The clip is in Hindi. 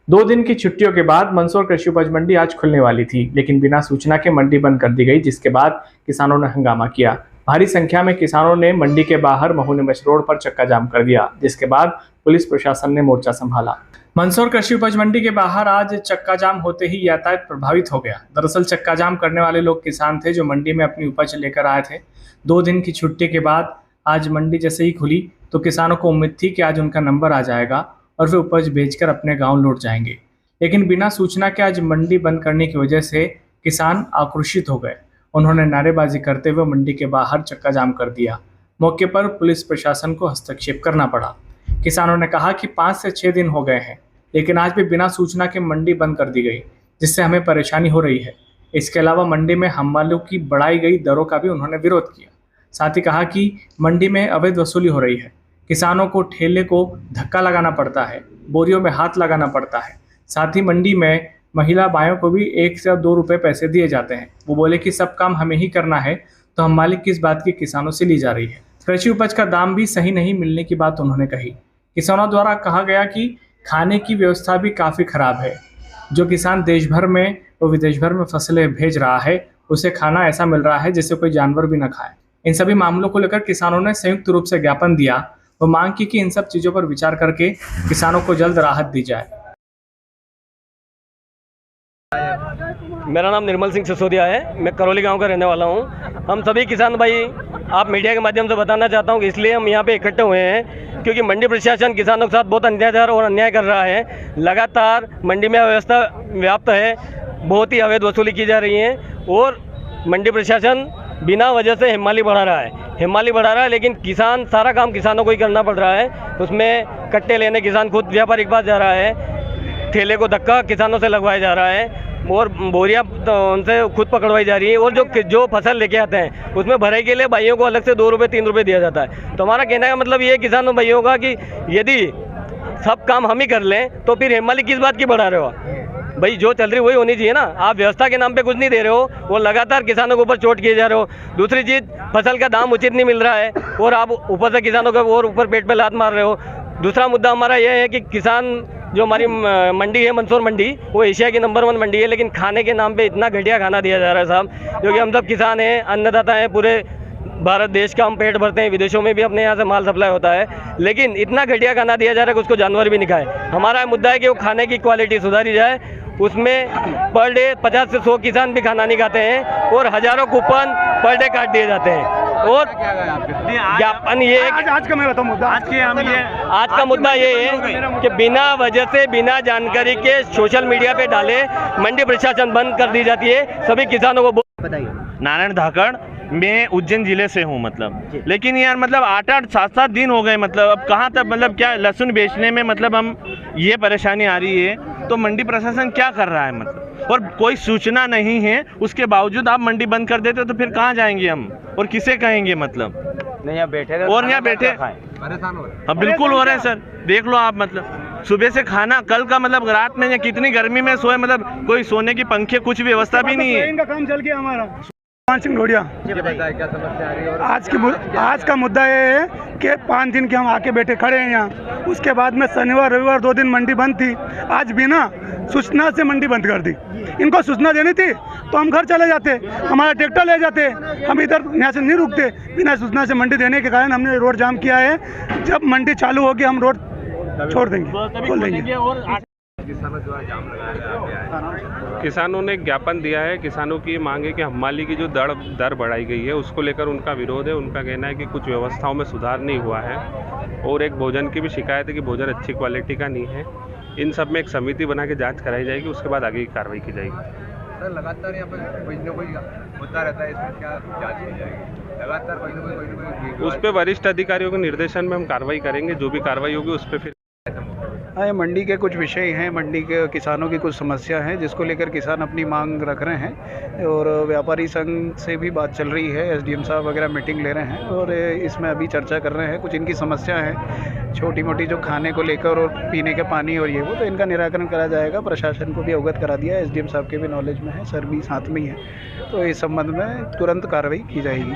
2 दिन की छुट्टियों के बाद मंदसौर कृषि उपज मंडी आज खुलने वाली थी, लेकिन बिना सूचना के मंडी बंद कर दी गई, जिसके बाद किसानों ने हंगामा किया। भारी संख्या में किसानों ने मंडी के बाहर महुनीमच रोड पर चक्का जाम कर दिया, जिसके बाद पुलिस प्रशासन ने मोर्चा संभाला। मंदसौर कृषि उपज मंडी के बाहर आज चक्का जाम होते ही यातायात प्रभावित हो गया। दरअसल चक्का जाम करने वाले लोग किसान थे जो मंडी में अपनी उपज लेकर आए थे। 2 दिन की छुट्टी के बाद आज मंडी जैसे ही खुली तो किसानों को उम्मीद थी कि आज उनका नंबर आ जाएगा और वे उपज बेचकर अपने गांव लौट जाएंगे, लेकिन बिना सूचना के आज मंडी बंद करने की वजह से किसान आक्रोशित हो गए। उन्होंने नारेबाजी करते हुए मंडी के बाहर चक्का जाम कर दिया। मौके पर पुलिस प्रशासन को हस्तक्षेप करना पड़ा। किसानों ने कहा कि 5 से 6 दिन हो गए हैं, लेकिन आज भी बिना सूचना के मंडी बंद कर दी गई, जिससे हमें परेशानी हो रही है। इसके अलावा मंडी में हमालों की बढ़ाई गई दरों का भी उन्होंने विरोध किया। साथ ही कहा कि मंडी में अवैध वसूली हो रही है। किसानों को ठेले को धक्का लगाना पड़ता है, बोरियों में हाथ लगाना पड़ता है। साथ ही मंडी में महिला बायों को भी 1 से 2 रुपए पैसे दिए जाते हैं। वो बोले कि सब काम हमें ही करना है, तो हम मालिक किस बात की किसानों से ली जा रही है। कृषि उपज का दाम भी सही नहीं मिलने की बात उन्होंने कही। किसानों द्वारा कहा गया कि खाने की व्यवस्था भी काफ़ी खराब है। जो किसान देश भर में और विदेश भर में फसलें भेज रहा है, उसे खाना ऐसा मिल रहा है जिससे कोई जानवर भी न खाए। इन सभी मामलों को लेकर किसानों ने संयुक्त रूप से ज्ञापन दिया और मांग की कि इन सब चीज़ों पर विचार करके किसानों को जल्द राहत दी जाए। मेरा नाम निर्मल सिंह सिसोदिया है। मैं करौली गांव का रहने वाला हूं। हम सभी किसान भाई आप मीडिया के माध्यम से बताना चाहता हूं कि इसलिए हम यहां पे इकट्ठे हुए हैं क्योंकि मंडी प्रशासन किसानों के साथ बहुत अत्याचार और अन्याय कर रहा है। लगातार मंडी में अव्यवस्था व्याप्त है, बहुत ही अवैध वसूली की जा रही है और मंडी प्रशासन बिना वजह से हिमाली बढ़ा रहा है, लेकिन किसान सारा काम किसानों को ही करना पड़ रहा है। उसमें कट्टे लेने किसान खुद व्यापारी के पास जा रहा है, ठेले को धक्का किसानों से लगवाया जा रहा है और बोरियां तो उनसे खुद पकड़वाई जा रही है और जो फसल लेके आते हैं उसमें भराई के लिए भाइयों को अलग से 2 रुपये 3 रुपये दिया जाता है। तो हमारा कहने का मतलब ये किसानों भाइयों का कि यदि सब काम हम ही कर लें तो फिर हिमाली किस बात की बढ़ा रहे हो भाई? जो चल रही वही होनी चाहिए ना। आप व्यवस्था के नाम पे कुछ नहीं दे रहे हो, वो लगातार किसानों के ऊपर चोट किए जा रहे हो। दूसरी चीज़, फसल का दाम उचित नहीं मिल रहा है और आप ऊपर से किसानों का और ऊपर पेट पे लात मार रहे हो। दूसरा मुद्दा हमारा यह है कि किसान जो हमारी मंडी है मंदसौर मंडी, वो एशिया की नंबर 1 मंडी है, लेकिन खाने के नाम पे इतना घटिया खाना दिया जा रहा है साहब। क्योंकि हम सब किसान हैं, अन्नदाता हैं, पूरे भारत देश का हम पेट भरते हैं, विदेशों में भी अपने यहाँ से माल सप्लाई होता है, लेकिन इतना घटिया खाना दिया जा रहा है कि उसको जानवर भी नहीं खाए। हमारा मुद्दा है कि वो खाने की क्वालिटी सुधारी जाए। उसमें पर डे 50 से 100 किसान भी खाना नहीं खाते हैं और हज़ारों कूपन पर डे काट दिए जाते हैं। और ज्ञापन ये आज का मैं बताऊं मुद्दा, आज का मुद्दा ये है कि बिना वजह से बिना जानकारी के सोशल मीडिया पे डाले मंडी प्रशासन बंद कर दी जाती है। सभी किसानों को बताइए। नारायण धाकड़, मैं उज्जैन जिले से हूँ मतलब, लेकिन यार मतलब 8-8 7-7 दिन हो गए मतलब अब कहाँ तक मतलब क्या लहसुन बेचने में मतलब हम ये परेशानी आ रही है। तो मंडी प्रशासन क्या कर रहा है मतलब, और कोई सूचना नहीं है, उसके बावजूद आप मंडी बंद कर देते तो फिर कहाँ जाएंगे हम और किसे कहेंगे मतलब? नहीं, यहाँ बैठे और यहाँ बैठे परेशान हो रहे हैं। बिल्कुल हो रहे हैं सर, देख लो आप मतलब सुबह से खाना कल का मतलब रात में कितनी गर्मी में सोए, मतलब कोई सोने की पंखे कुछ व्यवस्था भी नहीं है। इनका काम चल गया हमारा। सिंह ढोडिया, क्या समस्या आ रही है? आज का मुद्दा ये है कि 5 दिन के हम आके बैठे खड़े हैं यहाँ। उसके बाद में शनिवार रविवार 2 दिन मंडी बंद थी। आज बिना सूचना से मंडी बंद कर दी। इनको सूचना देनी थी तो हम घर चले जाते, हमारा ट्रैक्टर ले जाते, हम इधर यहाँ से नहीं रुकते। बिना सूचना से मंडी देने के कारण हमने रोड जाम किया है। जब मंडी चालू होगी हम रोड छोड़ देंगे, खोल देंगे। किसानों ने ज्ञापन दिया है। किसानों की मांग है कि हमाली की जो दर बढ़ाई गई है उसको लेकर उनका विरोध है। उनका कहना है कि कुछ व्यवस्थाओं में सुधार नहीं हुआ है और एक भोजन की भी शिकायत है कि भोजन अच्छी क्वालिटी का नहीं है। इन सब में एक समिति बना के जांच कराई जाएगी, उसके बाद आगे की कार्रवाई की जाएगी। सर लगातार यहाँ पर कोई न कोई होता रहता है, इसमें क्या जांच की जाएगी? लगातार कोई न कोई उस पर वरिष्ठ अधिकारियों के निर्देशन में हम कार्रवाई करेंगे। जो भी कार्रवाई होगी उस पर फिर मंडी के कुछ विषय हैं, मंडी के किसानों की कुछ समस्या है जिसको लेकर किसान अपनी मांग रख रहे हैं और व्यापारी संघ से भी बात चल रही है। एसडीएम साहब वगैरह मीटिंग ले रहे हैं और इसमें अभी चर्चा कर रहे हैं। कुछ इनकी समस्या है छोटी मोटी जो खाने को लेकर और पीने के पानी और ये वो, तो इनका निराकरण करा जाएगा। प्रशासन को भी अवगत करा दिया है, एसडीएम साहब के भी नॉलेज में है, सर भी साथ में ही है, तो इस संबंध में तुरंत कार्रवाई की जाएगी।